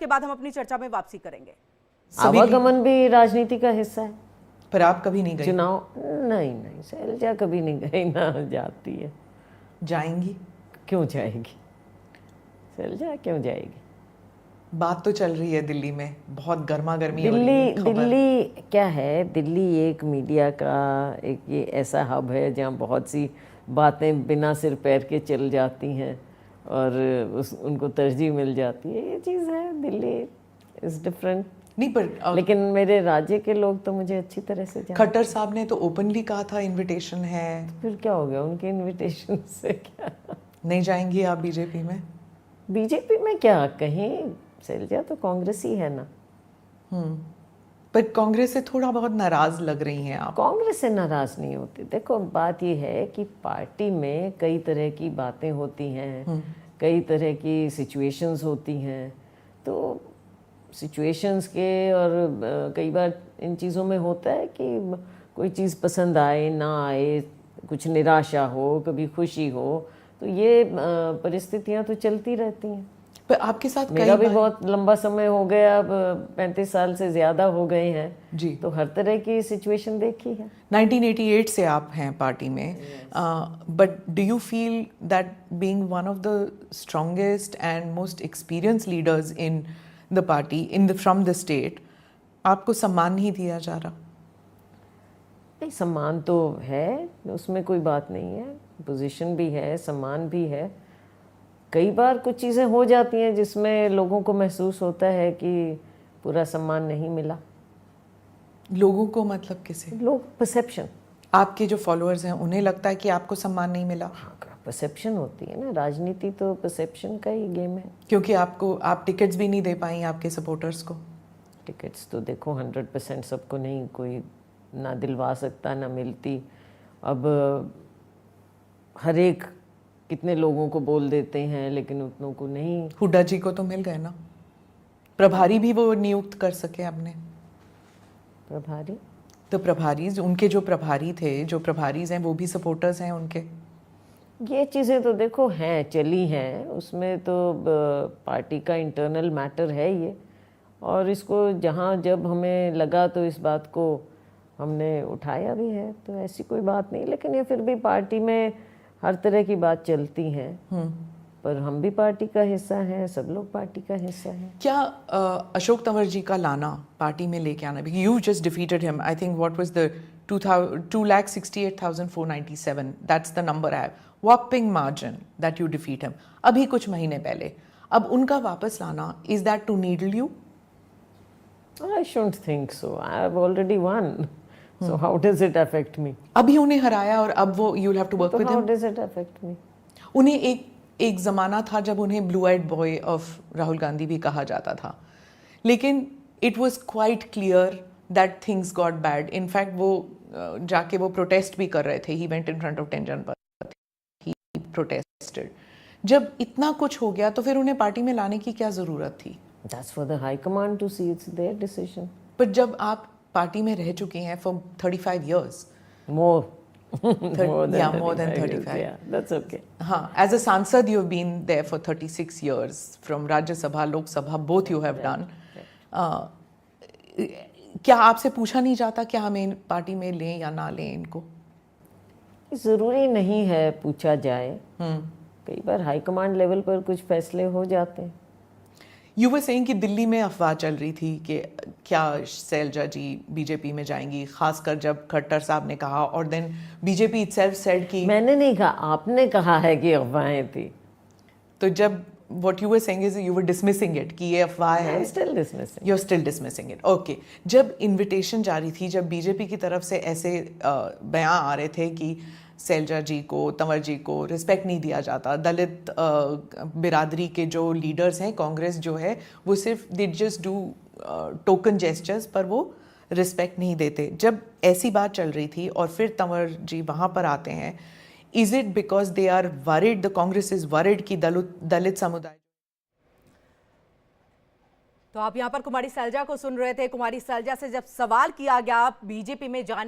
उसके बाद हम अपनी चर्चा में वापसी करेंगे। आवागमन भी राजनीति का हिस्सा है। पर आप कभी नहीं गई? चुनाव नहीं, शैलजा कभी नहीं गई, ना जाती है। जाएंगी? क्यों जाएगी शैलजा, क्यों जाएगी? बात तो चल रही है दिल्ली में, बहुत गर्मा गर्मी हो रही दिल्ली है खबर। दिल्ली क्या है, दिल्ली एक मीडिया का एक ये ऐसा हब है जहाँ बहुत सी बातें बिना सिर पैर के चल जाती हैं और उनको तरजीह मिल जाती है। ये चीज़ है, दिल्ली इज़ डिफरेंट। नहीं पर लेकिन मेरे राज्य के लोग तो मुझे अच्छी तरह से जानते। खट्टर साहब ने तो ओपनली कहा था इनविटेशन है। फिर क्या हो गया उनके इनविटेशन से? क्या नहीं जाएंगी आप बीजेपी में? बीजेपी में क्या कहीं, शैलजा तो कांग्रेस ही है ना। पर कांग्रेस से थोड़ा बहुत नाराज लग रही हैं आप। कांग्रेस से नाराज नहीं होती। देखो बात ये है कि पार्टी में कई तरह की बातें होती हैं, कई तरह की सिचुएशंस होती हैं। तो सिचुएशंस के और कई बार इन चीज़ों में होता है कि कोई चीज़ पसंद आए ना आए, कुछ निराशा हो, कभी खुशी हो, तो ये परिस्थितियां तो चलती रहती हैं। पर आपके साथ मेरा भी बहुत लंबा समय हो गया, अब 35 साल से ज़्यादा हो गए हैं जी, तो हर तरह की सिचुएशन देखी है। 1988 से आप हैं पार्टी में, but do you feel that being one of the strongest and most experience leaders in the party from the state, आपको सम्मान नहीं दिया जा रहा? नहीं, सम्मान तो है, उसमें कोई बात नहीं है। पोजीशन भी है, सम्मान भी है। कई बार कुछ चीज़ें हो जाती हैं जिसमें लोगों को महसूस होता है कि पूरा सम्मान नहीं मिला। लोगों को मतलब किसे? लोग परसेप्शन, आपके जो फॉलोअर्स हैं उन्हें लगता है कि आपको सम्मान नहीं मिला? हाँ, परसेप्शन होती है ना, राजनीति तो परसेप्शन का ही गेम है। क्योंकि आप टिकट्स भी नहीं दे पाई आपके सपोर्टर्स को। टिकट्स तो देखो 100% सबको नहीं कोई ना दिलवा सकता, ना मिलती। अब हर एक कितने लोगों को बोल देते हैं लेकिन उतनों को नहीं। हुड्डा जी को तो मिल गए ना, प्रभारी भी वो नियुक्त कर सके आपने। प्रभारी तो प्रभारी, उनके जो प्रभारी थे, जो प्रभारीज हैं वो भी सपोर्टर्स हैं उनके। ये चीज़ें तो देखो हैं, चली हैं, उसमें तो पार्टी का इंटरनल मैटर है ये, और इसको जहाँ जब हमें लगा तो इस बात को हमने उठाया भी है, तो ऐसी कोई बात नहीं। लेकिन ये फिर भी पार्टी में हर तरह की बात चलती है, पर हम भी पार्टी का हिस्सा हैं, सब लोग पार्टी का हिस्सा हैं। क्या अशोक तंवर जी का लाना पार्टी में लेके आना, you just defeated him, I think what was the 2,68,497, that's the number I have, whopping margin that you defeat him अभी कुछ महीने पहले। अब उनका वापस लाना, is that to needle you? I shouldn't think so. I have already won. So how does it affect me? अभी उन्हें हराया और अब वो you'll have to work with him. How does it affect me? उन्हें एक जमाना था जब उन्हें blue eyed boy of Rahul Gandhi भी कहा जाता था, लेकिन it was quite clear that things got bad. In fact वो जाके वो प्रोटेस्ट भी कर रहे थे, he went in front of 10 Janpath, he protested. जब इतना कुछ हो गया तो फिर उन्हें पार्टी में लाने की क्या जरूरत थी? That's for the high command to see. It's their decision. पर जब आप पार्टी में रह चुके हैं for 35 years, More. more than 35. Yeah, that's okay. हाँ, as a सांसद you have been there for 36 years, from Rajya Sabha, Lok Sabha, both you have done. क्या आपसे पूछा नहीं जाता क्या हमें पार्टी में लें या ना लें इनको? जरूरी नहीं है पूछा जाए, कई बार हाई कमांड लेवल पर कुछ फैसले हो जाते हैं। You were saying कि दिल्ली में अफवाह चल रही थी कि क्या शैलजा जी बीजेपी में जाएंगी, खासकर जब खट्टर साहब ने कहा, और देन बीजेपी itself said कि मैंने नहीं कहा, आपने कहा है कि अफवाहें थी। तो जब what you were saying is you were dismissing it कि ये अफवाह है। I'm still dismissing. You're still dismissing it. Okay. जब इनविटेशन जारी थी, जब बीजेपी की तरफ से ऐसे बयान आ रहे थे कि शैलजा जी को, तंवर जी को रिस्पेक्ट नहीं दिया जाता, दलित बिरादरी के जो लीडर्स हैं, कांग्रेस जो है वो सिर्फ they just do token gestures, पर वो रिस्पेक्ट नहीं देते। जब ऐसी बात चल रही थी और फिर तंवर जी वहाँ पर आते हैं, is it because they are worried, the Congress is worried कि दलित समुदाय? तो आप यहाँ पर कुमारी शैलजा को सुन रहे थे। कुमारी शैलजा से जब सवाल किया गया बीजेपी में जाने